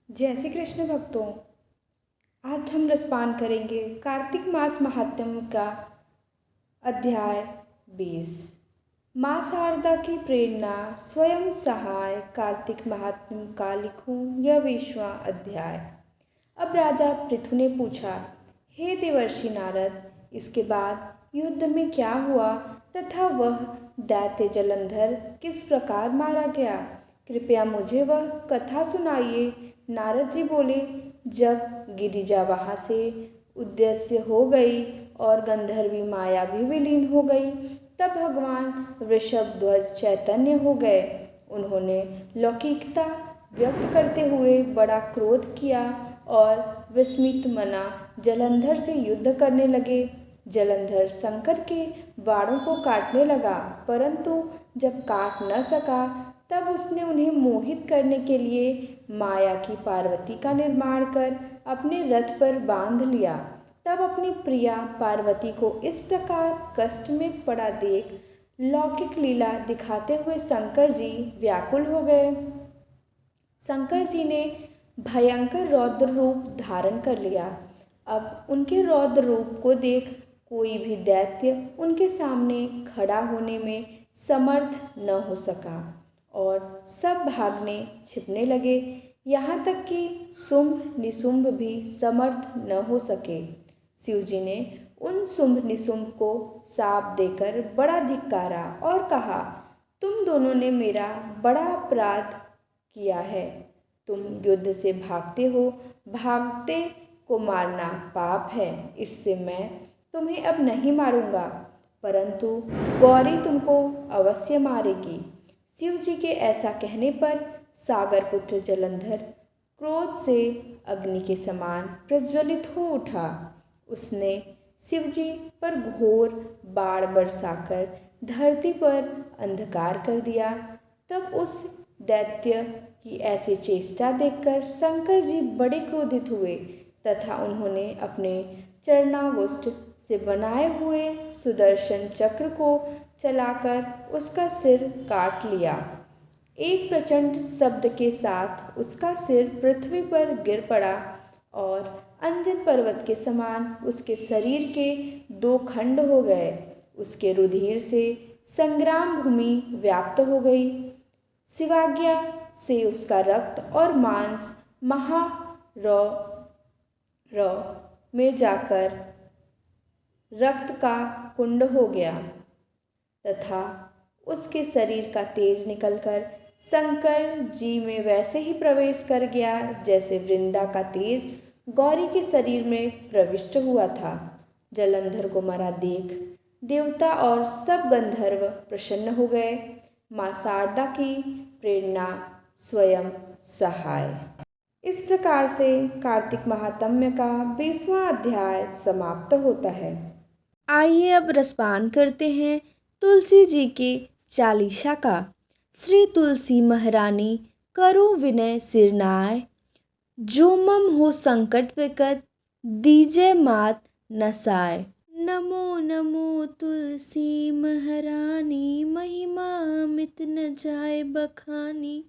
जय श्री कृष्ण भक्तों। आज हम रसपान करेंगे कार्तिक मास महात्म्य का अध्याय 20। माँ शारदा की प्रेरणा स्वयं सहाय कार्तिक महात्म्य का लिखूं यह 20वां अध्याय। अब राजा पृथु ने पूछा, हे देवर्षि नारद, इसके बाद युद्ध में क्या हुआ तथा वह दैत्य जलंधर किस प्रकार मारा गया? कृपया मुझे वह कथा सुनाइए। नारद जी बोले, जब गिरिजा वहाँ से उद्देश्य हो गई और गंधर्वी माया भी विलीन हो गई, तब भगवान वृषभध्वज चैतन्य हो गए। उन्होंने लौकिकता व्यक्त करते हुए बड़ा क्रोध किया और विस्मित मना जलंधर से युद्ध करने लगे। जलंधर शंकर के बाणों को काटने लगा, परंतु जब काट न सका तब उसने उन्हें मोहित करने के लिए माया की पार्वती का निर्माण कर अपने रथ पर बांध लिया। तब अपनी प्रिया पार्वती को इस प्रकार कष्ट में पड़ा देख लौकिक लीला दिखाते हुए शंकर जी व्याकुल हो गए। शंकर जी ने भयंकर रौद्र रूप धारण कर लिया। अब उनके रौद्र रूप को देख कोई भी दैत्य उनके सामने खड़ा होने में समर्थ न हो सका और सब भागने छिपने लगे। यहाँ तक कि शुंभ निशुंभ भी समर्थ न हो सके। शिवजी ने उन शुंभ निशुंभ को शाप देकर बड़ा धिक्कारा और कहा, तुम दोनों ने मेरा बड़ा अपराध किया है। तुम युद्ध से भागते हो, भागते को मारना पाप है। इससे मैं तुम्हें अब नहीं मारूंगा, परंतु गौरी तुमको अवश्य मारेगी। शिव जी के ऐसा कहने पर सागर पुत्र जलंधर क्रोध से अग्नि के समान प्रज्वलित हो उठा। उसने शिवजी पर घोर बाण बरसाकर धरती पर अंधकार कर दिया। तब उस दैत्य की ऐसी चेष्टा देखकर शंकर जी बड़े क्रोधित हुए तथा उन्होंने अपने चरणागुष्ठ से बनाए हुए सुदर्शन चक्र को चलाकर उसका सिर काट लिया। एक प्रचंड शब्द के साथ उसका सिर पृथ्वी पर गिर पड़ा और अंजन पर्वत के समान उसके शरीर के दो खंड हो गए। उसके रुधिर से संग्राम भूमि व्याप्त हो गई। शिवाज्ञा से उसका रक्त और मांस महारौ में जाकर रक्त का कुंड हो गया तथा उसके शरीर का तेज निकलकर शंकर जी में वैसे ही प्रवेश कर गया जैसे वृंदा का तेज गौरी के शरीर में प्रविष्ट हुआ था। जलंधर को मरा देख देवता और सब गंधर्व प्रसन्न हो गए। माँ शारदा की प्रेरणा स्वयं सहाय। इस प्रकार से कार्तिक महात्म्य का 20वां अध्याय समाप्त होता है। आइए अब रसपान करते हैं तुलसी जी के चालीसा का। श्री तुलसी महारानी करो विनय सिरनाय, जो मम हो संकट विकट दीजय मात नसाय। नमो नमो तुलसी महारानी, महिमा अमित न जाए बखानी।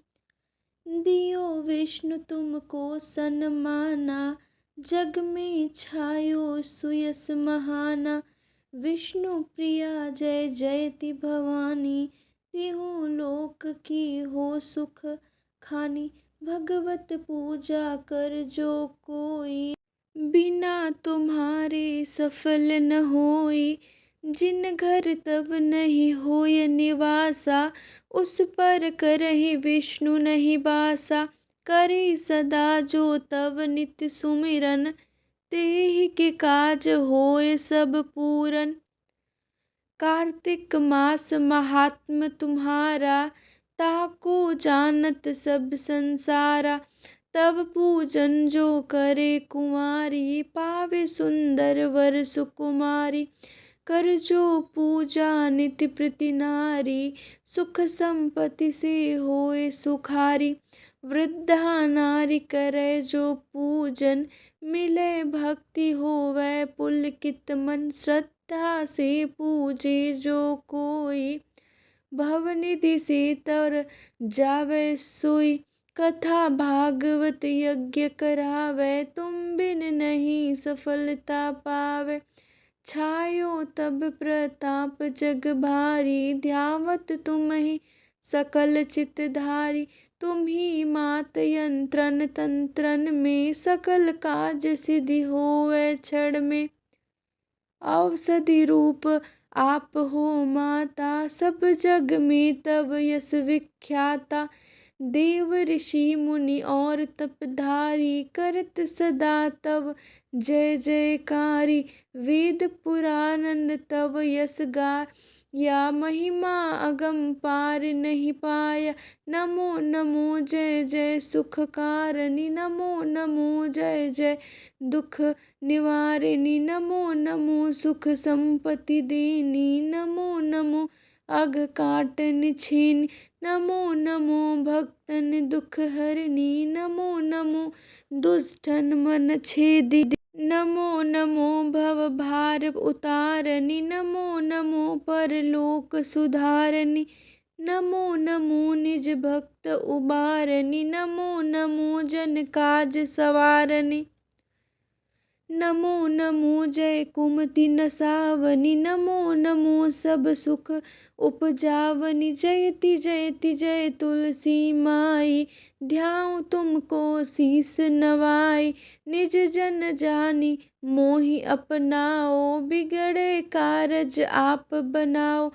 दियो विष्णु तुमको सन्माना, जग में छायो सुयस महाना। विष्णु प्रिया जय जयति भवानी, तिहु लोक की हो सुख खानी। भगवत पूजा कर जो कोई, बिना तुम्हारे सफल न होई। जिन घर तब नहीं होय निवासा, उस पर करहि विष्णु नहीं बासा। करे सदा जो तब नित्य सुमिरन, तेहि के काज होय सब पूरन। कार्तिक मास महात्म तुम्हारा, ताको जानत सब संसारा। तब पूजन जो करे कुंवारी, पावे सुंदर वर सुकुमारी। कर जो पूजा नित्य प्रति नारी, सुख संपत्ति से होए सुखारी। वृद्धा नारी करे जो पूजन, मिले भक्ति होवे पुलकित मन। श्रद्धा से पूजे जो कोई, भवनिधि से तर जावे सोई। कथा भागवत यज्ञ करावे, तुम बिन नहीं सफलता पावे। छायो तब प्रताप जग भारी, ध्यावत तुम्हि सकल चितधारी। तुम्हि मात यंत्रन तंत्रन में, सकल काज सिद्धि होवे क्षण में। औषधि रूप आप हो माता, सब जग में तब यश विख्याता। देव ऋषि मुनि और तपधारी, करत सदा तब जय जयकारी। वेद पुराण तब यश गाया, महिमा अगम पार नहीं पाया। नमो नमो जय जय सुख कारिणी, नमो नमो जय जय दुख निवारिणी। नमो नमो सुख संपत्ति देनी, नमो नमो अघ काटन छीनि। नमो नमो भक्तन दुख हरनी, नमो नमो दुष्टन मन छेदी। नमो नमो भव भार उतारनी, नमो नमो परलोक सुधारनी। नमो नमो निज भक्त उबारनी, नमो नमो जन काज सवारनी। नमो नमो जय कुमति नसावनी, नमो नमो सब सुख उपजावनी। जयति जयति जय तुलसी माई, ध्याऊँ तुमको शीस नवाई। निज जन जानी मोहि अपनाओ, बिगड़े कारज आप बनाओ।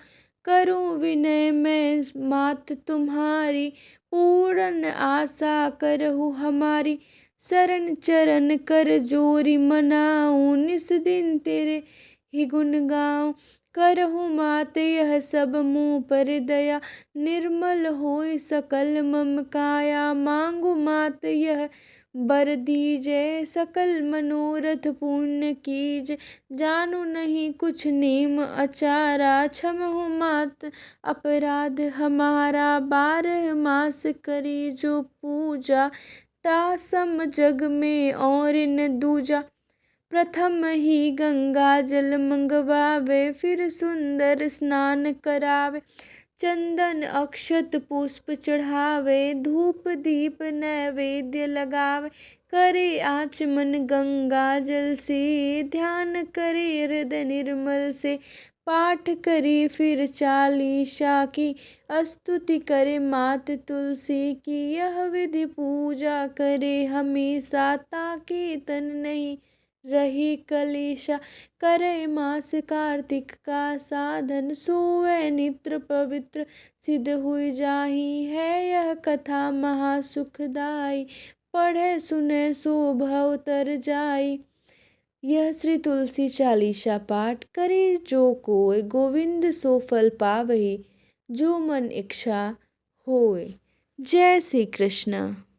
करूँ विनय मैं मात तुम्हारी, पूर्ण आशा करहु हमारी। शरण चरण कर जोरी मनाऊँ, निस दिन तेरे ही गुण गाऊँ। करहु मात यह सब मुँह पर दया, निर्मल होय सकल मम काया। मांगु मात यह बर दीजै, सकल मनोरथ पूर्ण कीजै। जानू नहीं कुछ नेम आचारा, क्षमहु मात अपराध हमारा। 12 मास करी जो पूजा, ता सम जग में और न दूजा। प्रथम ही गंगा जल मंगवावे, फिर सुंदर स्नान करावे। चंदन अक्षत पुष्प चढ़ावे, धूप दीप नैवेद्य लगावे। करे आचमन गंगा जल से, ध्यान करे हृदय निर्मल से। पाठ करे फिर चालीसा की, स्तुति करे मात तुलसी की। यह विधि पूजा करे हमेशा, ताकि तन नहीं रही कलेशा। करे मास कार्तिक का साधन, सोए नित्र पवित्र सिद्ध हुई जाहि। है यह कथा महा सुखदाई, पढ़े सुने सो भव तर जाई। यह श्री तुलसी चालीसा पाठ करे जो कोय, गोविंद सो फल पावहि, जो मन इच्छा होय। जय श्री कृष्ण।